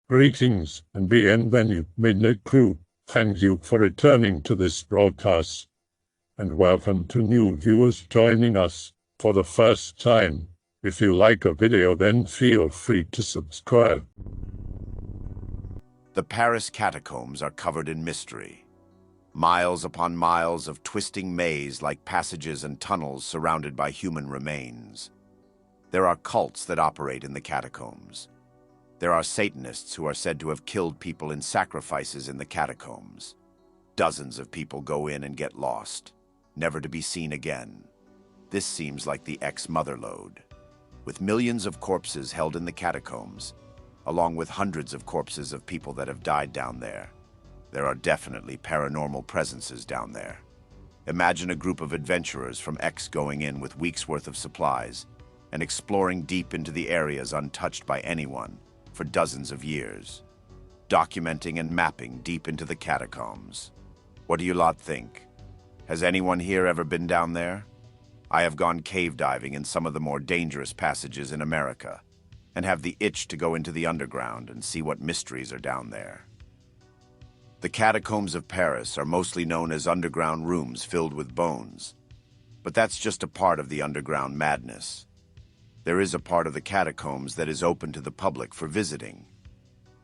Greetings and bienvenue, Midnight Crew. Thank you for returning to this broadcast, and welcome to new viewers joining us for the first time. If you like a video, then feel free to subscribe. The Paris catacombs are covered in mystery. Miles upon miles of twisting maze like passages and tunnels surrounded by human remains. There are cults that operate in the catacombs. There are Satanists who are said to have killed people in sacrifices in the catacombs. Dozens of people go in and get lost, never to be seen again. This seems like the ex-motherlode. With millions of corpses held in the catacombs, along with hundreds of corpses of people that have died down there, there are definitely paranormal presences down there. Imagine a group of adventurers from X going in with weeks' worth of supplies and exploring deep into the areas untouched by anyone for dozens of years, documenting and mapping deep into the catacombs. What do you lot think? Has anyone here ever been down there? I have gone cave diving in some of the more dangerous passages in America and have the itch to go into the underground and see what mysteries are down there. The Catacombs of Paris are mostly known as underground rooms filled with bones, but that's just a part of the underground madness. There is a part of the catacombs that is open to the public for visiting,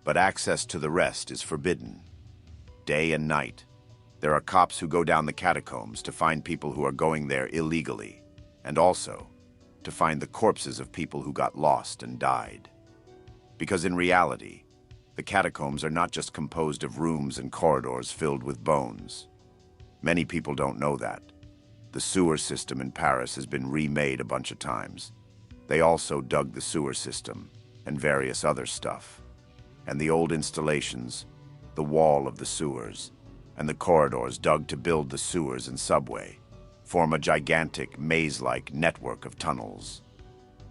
but access to the rest is forbidden. Day and night, there are cops who go down the catacombs to find people who are going there illegally, and also to find the corpses of people who got lost and died. Because in reality, the catacombs are not just composed of rooms and corridors filled with bones. Many people don't know that. The sewer system in Paris has been remade a bunch of times. They also dug the sewer system and various other stuff. And the old installations, the wall of the sewers, and the corridors dug to build the sewers and subway form a gigantic maze-like network of tunnels.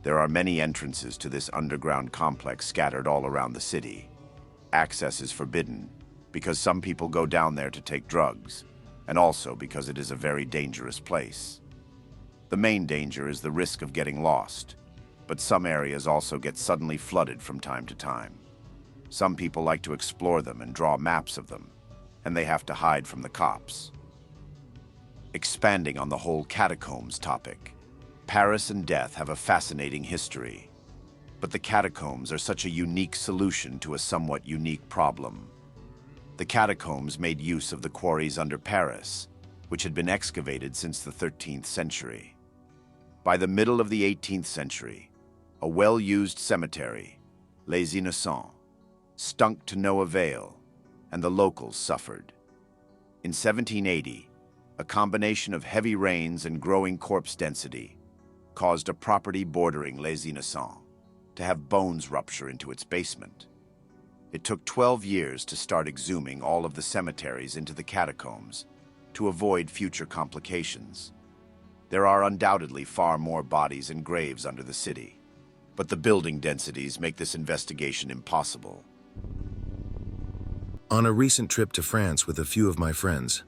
There are many entrances to this underground complex scattered all around the city. Access is forbidden because some people go down there to take drugs, and also because it is a very dangerous place. The main danger is the risk of getting lost, but some areas also get suddenly flooded from time to time. Some people like to explore them and draw maps of them, and they have to hide from the cops. Expanding on the whole catacombs topic, Paris and death have a fascinating history, but the catacombs are such a unique solution to a somewhat unique problem. The catacombs made use of the quarries under Paris, which had been excavated since the 13th century. By the middle of the 18th century, a well-used cemetery, Les Innocents, stunk to no avail, and the locals suffered. In 1780, a combination of heavy rains and growing corpse density caused a property bordering Les Innocents to have bones rupture into its basement. It took 12 years to start exhuming all of the cemeteries into the catacombs to avoid future complications. There are undoubtedly far more bodies and graves under the city, but the building densities make this investigation impossible. On a recent trip to France with a few of my friends,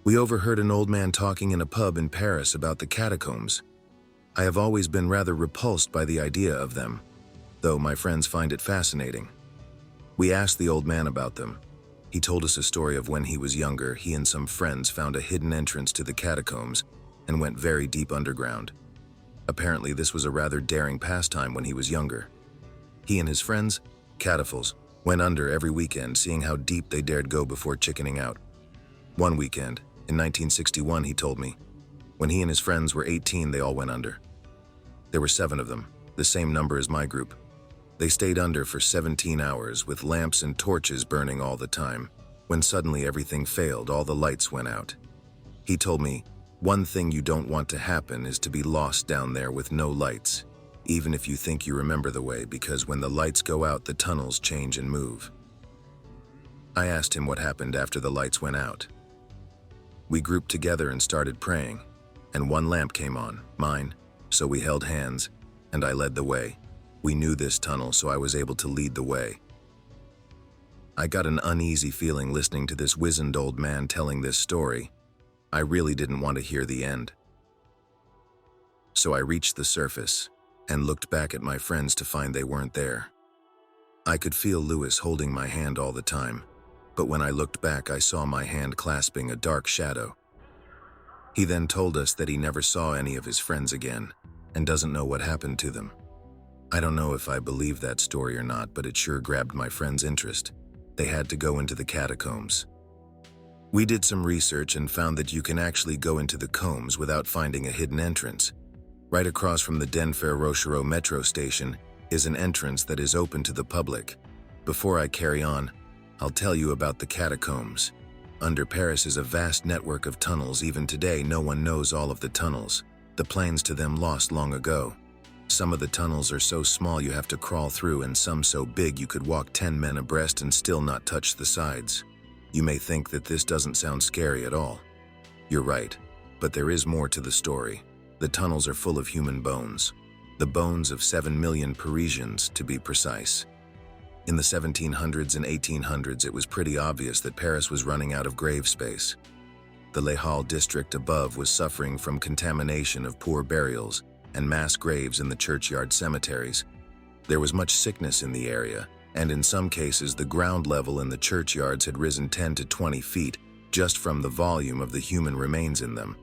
we overheard an old man talking in a pub in Paris about the catacombs. I have always been rather repulsed by the idea of them, though my friends find it fascinating. We asked the old man about them. He told us a story of when he was younger, he and some friends found a hidden entrance to the catacombs and went very deep underground. Apparently, this was a rather daring pastime when he was younger. He and his friends, cataphols, went under every weekend, seeing how deep they dared go before chickening out. One weekend, in 1961, he told me, when he and his friends were 18, they all went under. There were 7 of them, the same number as my group. They stayed under for 17 hours with lamps and torches burning all the time. When suddenly everything failed, all the lights went out. He told me, one thing you don't want to happen is to be lost down there with no lights, even if you think you remember the way, because when the lights go out, the tunnels change and move. I asked him what happened after the lights went out. We grouped together and started praying, and one lamp came on, mine, so we held hands, and I led the way. We knew this tunnel, so I was able to lead the way. I got an uneasy feeling listening to this wizened old man telling this story. I really didn't want to hear the end. So I reached the surface and looked back at my friends to find they weren't there. I could feel Lewis holding my hand all the time, but when I looked back, I saw my hand clasping a dark shadow. He then told us that he never saw any of his friends again and doesn't know what happened to them. I don't know if I believe that story or not, but it sure grabbed my friend's interest. They had to go into the catacombs. We did some research and found that you can actually go into the combs without finding a hidden entrance. Right across from the Denfert-Rochereau metro station is an entrance that is open to the public. Before I carry on, I'll tell you about the catacombs. Under Paris is a vast network of tunnels. Even today, no one knows all of the tunnels. The plans to them lost long ago. Some of the tunnels are so small you have to crawl through, and some so big you could walk 10 men abreast and still not touch the sides. You may think that this doesn't sound scary at all. You're right, but there is more to the story. The tunnels are full of human bones. The bones of 7 million Parisians, to be precise. In the 1700s and 1800s, it was pretty obvious that Paris was running out of grave space. The Les Halles district above was suffering from contamination of poor burials and mass graves in the churchyard cemeteries. There was much sickness in the area, and in some cases the ground level in the churchyards had risen 10 to 20 feet just from the volume of the human remains in them.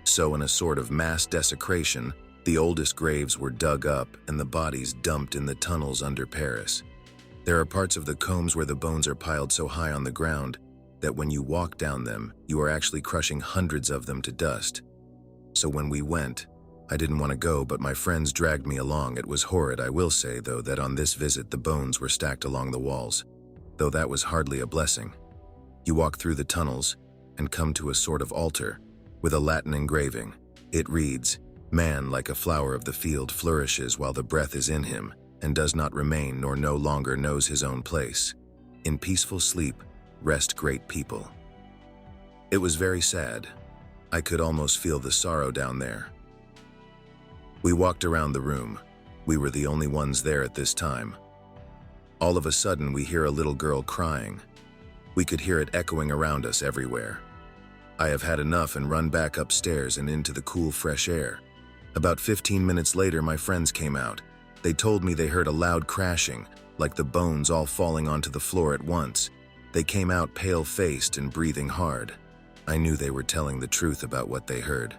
So in a sort of mass desecration, the oldest graves were dug up and the bodies dumped in the tunnels under Paris. There are parts of the combs where the bones are piled so high on the ground that when you walk down them, you are actually crushing hundreds of them to dust. So when we went, I didn't want to go, but my friends dragged me along. It was horrid. I will say, though, that on this visit the bones were stacked along the walls, though that was hardly a blessing. You walk through the tunnels and come to a sort of altar with a Latin engraving. It reads, "Man like a flower of the field flourishes while the breath is in him, and does not remain nor no longer knows his own place. In peaceful sleep, rest great people." It was very sad. I could almost feel the sorrow down there. We walked around the room. We were the only ones there at this time. All of a sudden, we hear a little girl crying. We could hear it echoing around us everywhere. I have had enough and run back upstairs and into the cool, fresh air. About 15 minutes later, my friends came out. They told me they heard a loud crashing, like the bones all falling onto the floor at once. They came out pale-faced and breathing hard. I knew they were telling the truth about what they heard.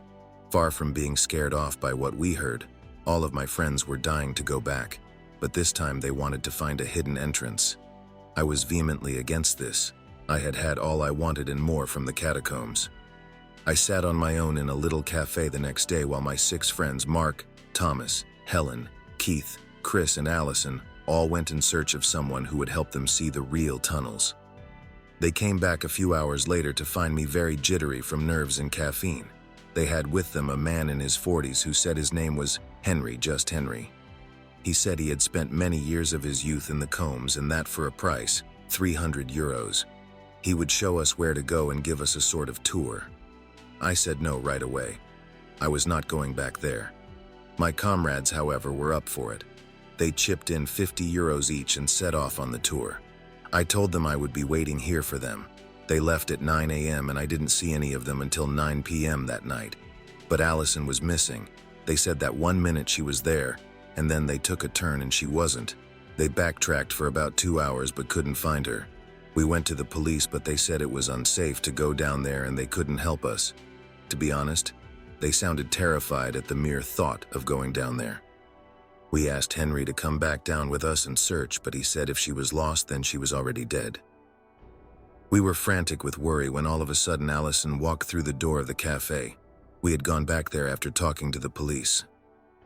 Far from being scared off by what we heard, all of my friends were dying to go back, but this time they wanted to find a hidden entrance. I was vehemently against this. I had had all I wanted and more from the catacombs. I sat on my own in a little cafe the next day while my 6 friends, Mark, Thomas, Helen, Keith, Chris, and Allison, all went in search of someone who would help them see the real tunnels. They came back a few hours later to find me very jittery from nerves and caffeine. They had with them a man in his 40s who said his name was Henry, just Henry. He said he had spent many years of his youth in the combs, and that for a price, 300 euros. He would show us where to go and give us a sort of tour. I said no right away. I was not going back there. My comrades, however, were up for it. They chipped in 50 euros each and set off on the tour. I told them I would be waiting here for them. They left at 9 a.m. and I didn't see any of them until 9 p.m. that night. But Allison was missing. They said that 1 minute she was there, and then they took a turn and she wasn't. They backtracked for about 2 hours but couldn't find her. We went to the police, but they said it was unsafe to go down there and they couldn't help us. To be honest, they sounded terrified at the mere thought of going down there. We asked Henry to come back down with us and search, but he said if she was lost, then she was already dead. We were frantic with worry when all of a sudden Allison walked through the door of the cafe. We had gone back there after talking to the police.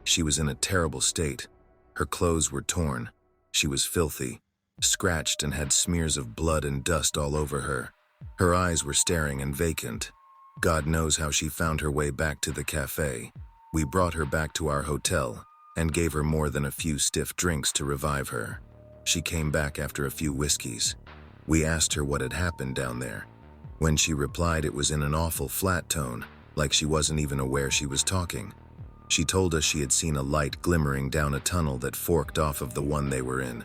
She was in a terrible state. Her clothes were torn. She was filthy, scratched, and had smears of blood and dust all over her. Her eyes were staring and vacant. God knows how she found her way back to the cafe. We brought her back to our hotel and gave her more than a few stiff drinks to revive her. She came back after a few whiskeys. We asked her what had happened down there. When she replied, it was in an awful flat tone, like she wasn't even aware she was talking. She told us she had seen a light glimmering down a tunnel that forked off of the one they were in.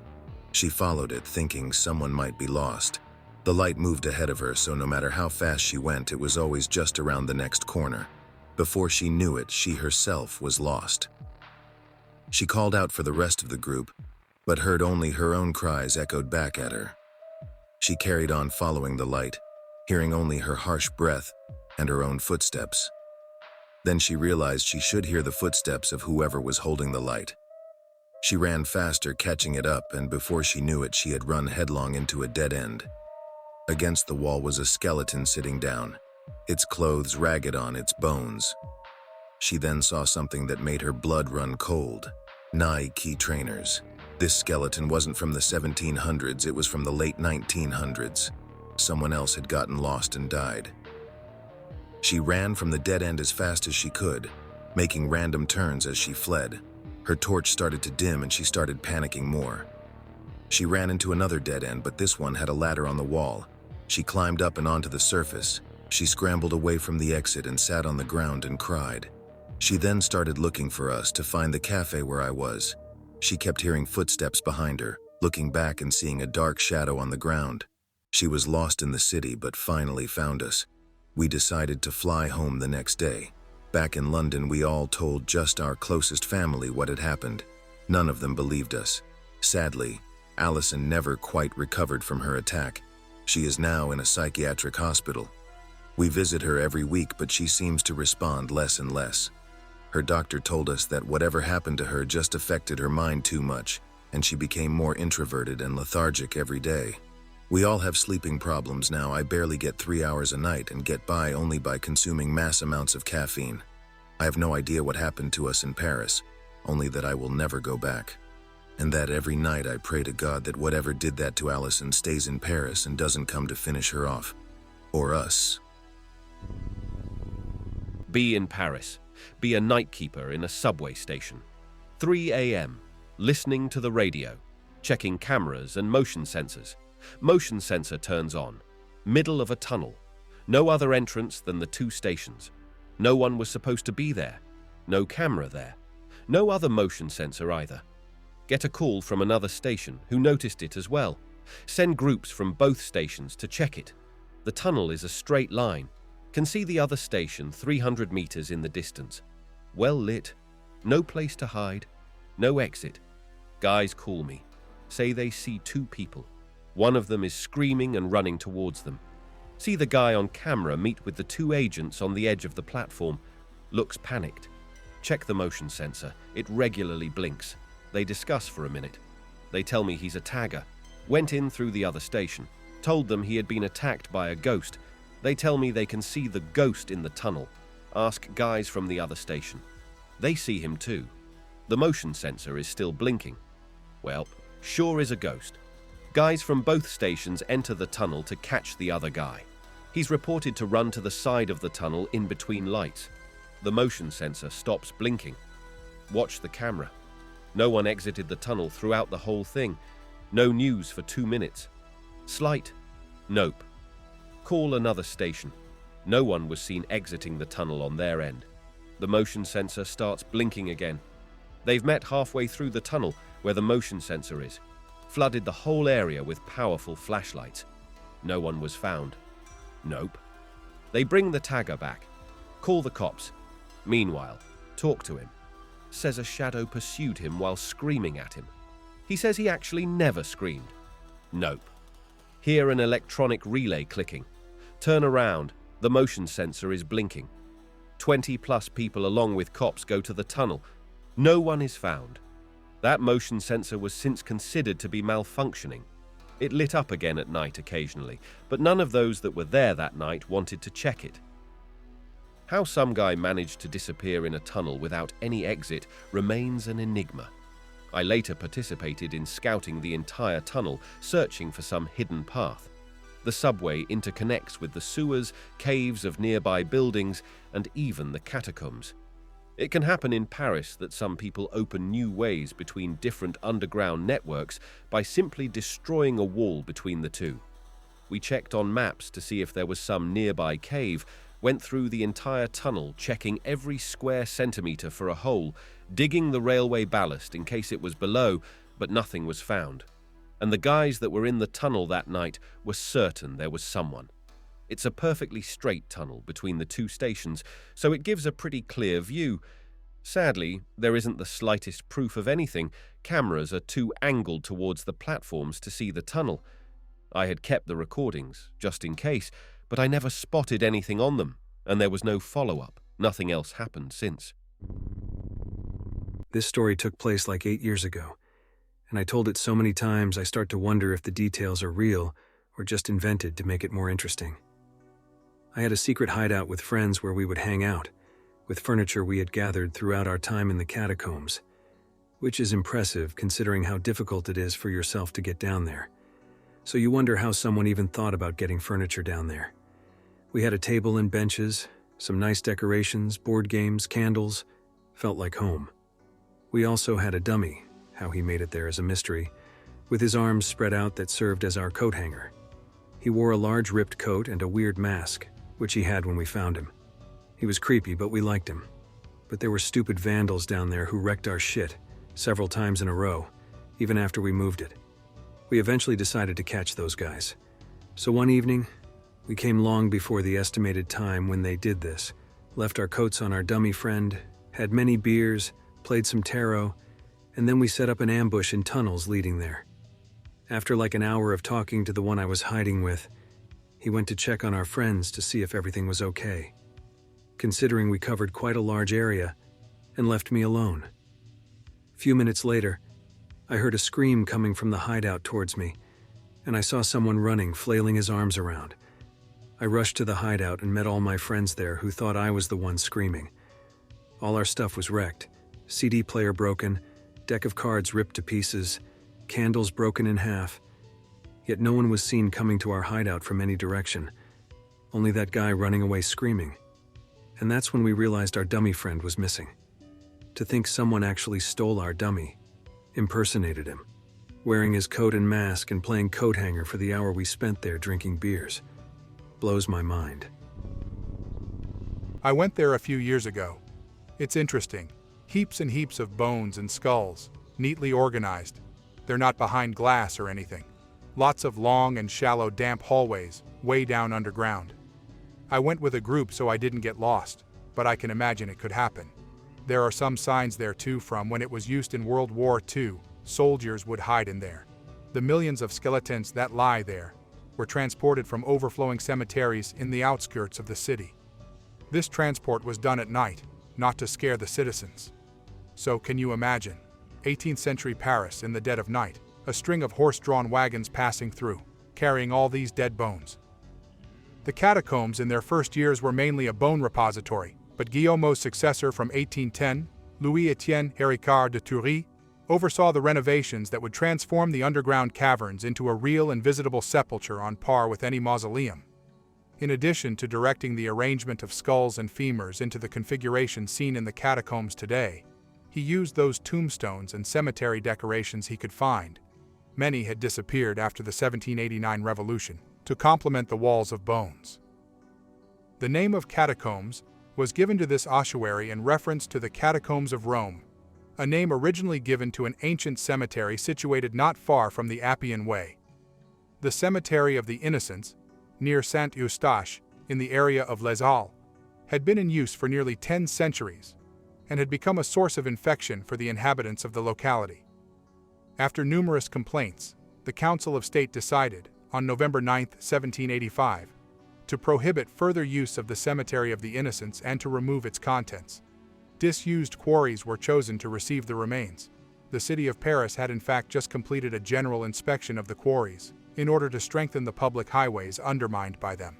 She followed it, thinking someone might be lost. The light moved ahead of her, so no matter how fast she went, it was always just around the next corner. Before she knew it, she herself was lost. She called out for the rest of the group, but heard only her own cries echoed back at her. She carried on following the light, hearing only her harsh breath and her own footsteps. Then she realized she should hear the footsteps of whoever was holding the light. She ran faster, catching it up, and before she knew it, she had run headlong into a dead end. Against the wall was a skeleton sitting down, its clothes ragged on its bones. She then saw something that made her blood run cold. Nike trainers. This skeleton wasn't from the 1700s, it was from the late 1900s. Someone else had gotten lost and died. She ran from the dead end as fast as she could, making random turns as she fled. Her torch started to dim and she started panicking more. She ran into another dead end, but this one had a ladder on the wall. She climbed up and onto the surface. She scrambled away from the exit and sat on the ground and cried. She then started looking for us to find the cafe where I was. She kept hearing footsteps behind her, looking back and seeing a dark shadow on the ground. She was lost in the city but finally found us. We decided to fly home the next day. Back in London, we all told just our closest family what had happened. None of them believed us. Sadly, Allison never quite recovered from her attack. She is now in a psychiatric hospital. We visit her every week, but she seems to respond less and less. Her doctor told us that whatever happened to her just affected her mind too much, and she became more introverted and lethargic every day. We all have sleeping problems now. I barely get 3 hours a night and get by only by consuming mass amounts of caffeine. I have no idea what happened to us in Paris, only that I will never go back. And that every night I pray to God that whatever did that to Allison stays in Paris and doesn't come to finish her off. Or us. Be in Paris. Be a night keeper in a subway station. 3 a.m. Listening to the radio. Checking cameras and motion sensors. Motion sensor turns on. Middle of a tunnel. No other entrance than the 2 stations. No one was supposed to be there. No camera there. No other motion sensor either. Get a call from another station who noticed it as well. Send groups from both stations to check it. The tunnel is a straight line. Can see the other station 300 meters in the distance. Well lit. No place to hide. No exit. Guys call me. Say they see 2 people. One of them is screaming and running towards them. See the guy on camera meet with the 2 agents on the edge of the platform. Looks panicked. Check the motion sensor. It regularly blinks. They discuss for a minute. They tell me he's a tagger. Went in through the other station. Told them he had been attacked by a ghost. They tell me they can see the ghost in the tunnel. Ask guys from the other station. They see him too. The motion sensor is still blinking. Well, sure is a ghost. Guys from both stations enter the tunnel to catch the other guy. He's reported to run to the side of the tunnel in between lights. The motion sensor stops blinking. Watch the camera. No one exited the tunnel throughout the whole thing. No news for 2 minutes. Slight? Nope. Call another station. No one was seen exiting the tunnel on their end. The motion sensor starts blinking again. They've met halfway through the tunnel where the motion sensor is. Flooded the whole area with powerful flashlights. No one was found. Nope. They bring the tagger back. Call the cops. Meanwhile, talk to him. Says a shadow pursued him while screaming at him. He says he actually never screamed. Nope. Hear an electronic relay clicking. Turn around. The motion sensor is blinking. 20+ people along with cops go to the tunnel. No one is found. That motion sensor was since considered to be malfunctioning. It lit up again at night occasionally, but none of those that were there that night wanted to check it. How some guy managed to disappear in a tunnel without any exit remains an enigma. I later participated in scouting the entire tunnel, searching for some hidden path. The subway interconnects with the sewers, caves of nearby buildings, and even the catacombs. It can happen in Paris that some people open new ways between different underground networks by simply destroying a wall between the 2. We checked on maps to see if there was some nearby cave, went through the entire tunnel, checking every square centimeter for a hole, digging the railway ballast in case it was below, but nothing was found. And the guys that were in the tunnel that night were certain there was someone. It's a perfectly straight tunnel between the 2 stations, so it gives a pretty clear view. Sadly, there isn't the slightest proof of anything. Cameras are too angled towards the platforms to see the tunnel. I had kept the recordings, just in case, but I never spotted anything on them, and there was no follow-up. Nothing else happened since. This story took place like 8 years ago, and I told it so many times I start to wonder if the details are real or just invented to make it more interesting. I had a secret hideout with friends where we would hang out, with furniture we had gathered throughout our time in the catacombs, which is impressive considering how difficult it is for yourself to get down there. So you wonder how someone even thought about getting furniture down there. We had a table and benches, some nice decorations, board games, candles. Felt like home. We also had a dummy, how he made it there is a mystery, with his arms spread out that served as our coat hanger. He wore a large ripped coat and a weird mask, which he had when we found him. He was creepy, but we liked him. But there were stupid vandals down there who wrecked our shit several times in a row, even after we moved it. We eventually decided to catch those guys. So one evening, we came long before the estimated time when they did this, left our coats on our dummy friend, had many beers, played some tarot, and then we set up an ambush in tunnels leading there. After like an hour of talking to the one I was hiding with, he went to check on our friends to see if everything was okay, considering we covered quite a large area, and left me alone. A few minutes later, I heard a scream coming from the hideout towards me, and I saw someone running, flailing his arms around. I rushed to the hideout and met all my friends there who thought I was the one screaming. All our stuff was wrecked. CD player broken, deck of cards ripped to pieces, candles broken in half. Yet no one was seen coming to our hideout from any direction. Only that guy running away screaming. And that's when we realized our dummy friend was missing. To think someone actually stole our dummy, impersonated him, wearing his coat and mask and playing coat hanger for the hour we spent there drinking beers. Blows my mind. I went there a few years ago. It's interesting. Heaps and heaps of bones and skulls, neatly organized. They're not behind glass or anything. Lots of long and shallow damp hallways, way down underground. I went with a group so I didn't get lost, but I can imagine it could happen. There are some signs there too from when it was used in World War II. Soldiers would hide in there. The millions of skeletons that lie there were transported from overflowing cemeteries in the outskirts of the city. This transport was done at night, not to scare the citizens. So can you imagine? 18th century Paris in the dead of night, a string of horse-drawn wagons passing through, carrying all these dead bones. The catacombs in their first years were mainly a bone repository, but Guillaume's successor from 1810, Louis-Étienne Héricard de Thury, oversaw the renovations that would transform the underground caverns into a real and visitable sepulchre on par with any mausoleum. In addition to directing the arrangement of skulls and femurs into the configuration seen in the catacombs today, he used those tombstones and cemetery decorations he could find. Many had disappeared after the 1789 revolution, to complement the walls of bones. The name of catacombs was given to this ossuary in reference to the Catacombs of Rome, a name originally given to an ancient cemetery situated not far from the Appian Way. The Cemetery of the Innocents, near Saint-Eustache, in the area of Les Halles, had been in use for nearly 10 centuries and had become a source of infection for the inhabitants of the locality. After numerous complaints, the Council of State decided, on November 9, 1785, to prohibit further use of the Cemetery of the Innocents and to remove its contents. Disused quarries were chosen to receive the remains. The city of Paris had in fact just completed a general inspection of the quarries, in order to strengthen the public highways undermined by them.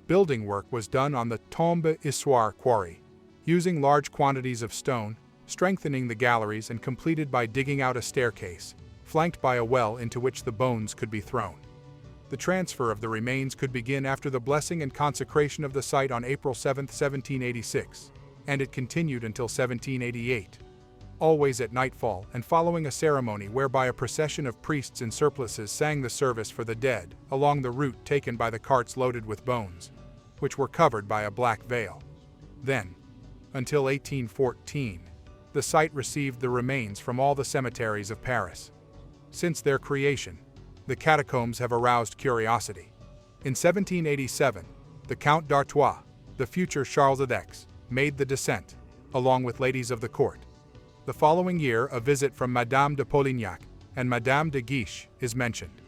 Building work was done on the Tombe Issoire quarry, using large quantities of stone, strengthening the galleries and completed by digging out a staircase, flanked by a well into which the bones could be thrown. The transfer of the remains could begin after the blessing and consecration of the site on April 7, 1786, and it continued until 1788. Always at nightfall and following a ceremony whereby a procession of priests in surplices sang the service for the dead along the route taken by the carts loaded with bones, which were covered by a black veil. Then, until 1814, the site received the remains from all the cemeteries of Paris. Since their creation, the catacombs have aroused curiosity. In 1787, the Count d'Artois, the future Charles X, made the descent. along with ladies of the court. The following year, a visit from Madame de Polignac and Madame de Guiche is mentioned.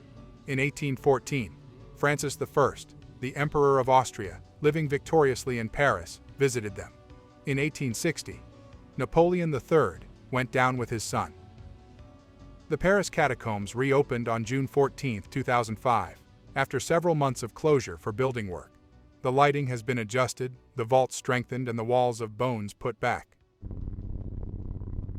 In 1814, Francis I, the Emperor of Austria, living victoriously in Paris, visited them. In 1860, Napoleon III went down with his son. The Paris catacombs reopened on June 14, 2005, after several months of closure for building work. The lighting has been adjusted, the vaults strengthened, and the walls of bones put back.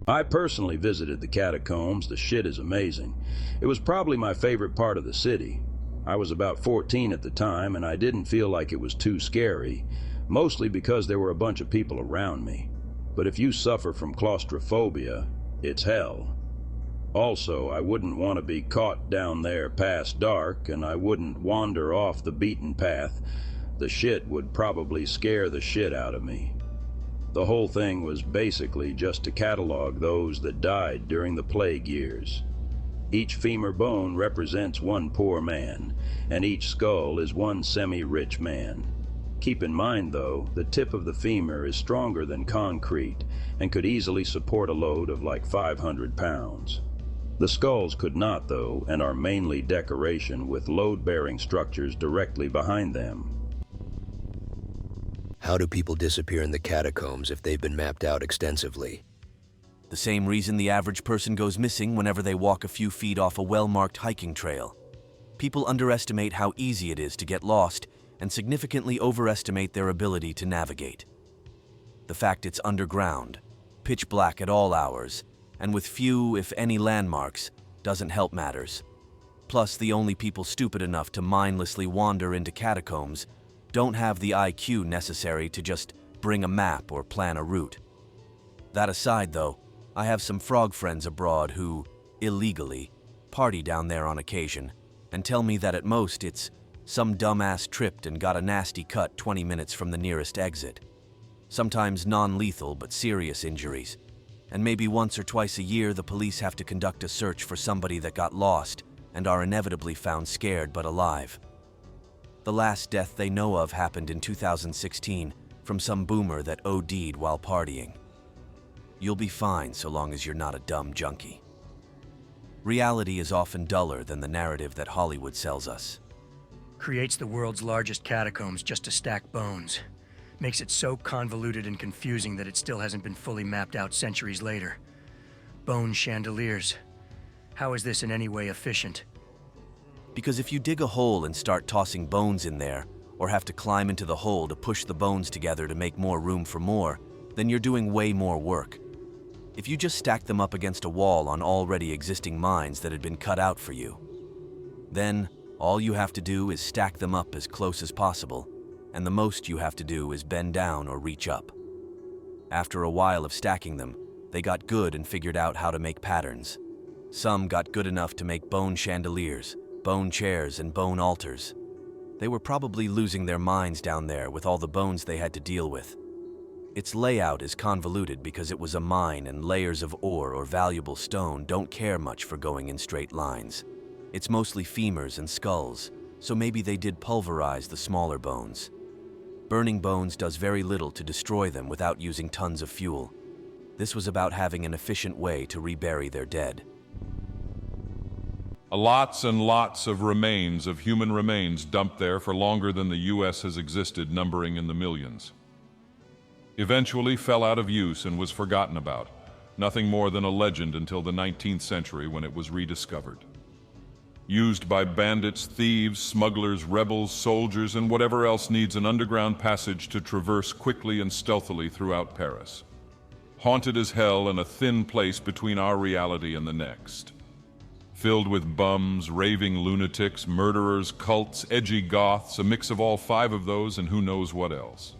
I personally visited the catacombs. The shit is amazing. It was probably my favorite part of the city. I was about 14 at the time, and I didn't feel like it was too scary, mostly because there were a bunch of people around me. But if you suffer from claustrophobia, it's hell. Also, I wouldn't want to be caught down there past dark, and I wouldn't wander off the beaten path. The shit would probably scare the shit out of me. The whole thing was basically just to catalog those that died during the plague years. Each femur bone represents one poor man, and each skull is one semi-rich man. Keep in mind, though, the tip of the femur is stronger than concrete and could easily support a load of like 500 pounds. The skulls could not, though, and are mainly decoration with load-bearing structures directly behind them. How do people disappear in the catacombs if they've been mapped out extensively? The same reason the average person goes missing whenever they walk a few feet off a well-marked hiking trail. People underestimate how easy it is to get lost and significantly overestimate their ability to navigate. The fact it's underground, pitch black at all hours, and with few, if any, landmarks, doesn't help matters. Plus, the only people stupid enough to mindlessly wander into catacombs don't have the IQ necessary to just bring a map or plan a route. That aside, though, I have some frog friends abroad who, illegally, party down there on occasion and tell me that at most it's some dumbass tripped and got a nasty cut 20 minutes from the nearest exit. Sometimes non-lethal but serious injuries. And maybe once or twice a year the police have to conduct a search for somebody that got lost and are inevitably found scared but alive. The last death they know of happened in 2016 from some boomer that OD'd while partying. You'll be fine so long as you're not a dumb junkie. Reality is often duller than the narrative that Hollywood sells us. Creates the world's largest catacombs just to stack bones. Makes it so convoluted and confusing that it still hasn't been fully mapped out centuries later. Bone chandeliers. How is this in any way efficient? Because if you dig a hole and start tossing bones in there, or have to climb into the hole to push the bones together to make more room for more, then you're doing way more work. If you just stack them up against a wall on already existing mines that had been cut out for you, then all you have to do is stack them up as close as possible, and the most you have to do is bend down or reach up. After a while of stacking them, they got good and figured out how to make patterns. Some got good enough to make bone chandeliers, bone chairs, and bone altars. They were probably losing their minds down there with all the bones they had to deal with. Its layout is convoluted because it was a mine and layers of ore or valuable stone don't care much for going in straight lines. It's mostly femurs and skulls, so maybe they did pulverize the smaller bones. Burning bones does very little to destroy them without using tons of fuel. This was about having an efficient way to rebury their dead. Lots and lots of remains of human remains dumped there for longer than the U.S. has existed, numbering in the millions. Eventually fell out of use and was forgotten about, nothing more than a legend until the 19th century when it was rediscovered. Used by bandits, thieves, smugglers, rebels, soldiers, and whatever else needs an underground passage to traverse quickly and stealthily throughout Paris. Haunted as hell and a thin place between our reality and the next. Filled with bums, raving lunatics, murderers, cults, edgy goths, a mix of all 5 of those and who knows what else.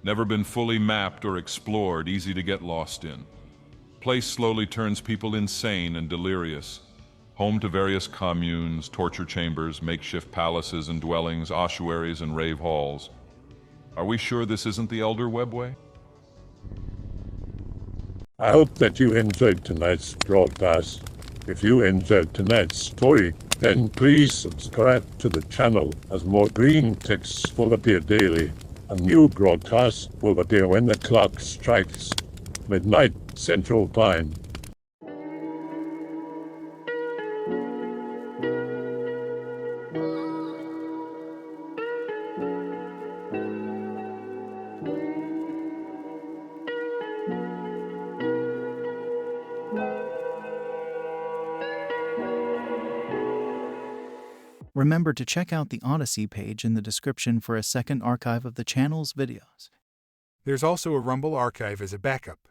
Never been fully mapped or explored, easy to get lost in. Place slowly turns people insane and delirious. Home to various communes, torture chambers, makeshift palaces and dwellings, ossuaries and rave halls. Are we sure this isn't the Elder Webway? I hope that you enjoyed tonight's broadcast. If you enjoyed tonight's story, then please subscribe to the channel as more green texts will appear daily. A new broadcast will appear when the clock strikes midnight Central Time. Remember to check out the Odyssey page in the description for a second archive of the channel's videos. There's also a Rumble archive as a backup.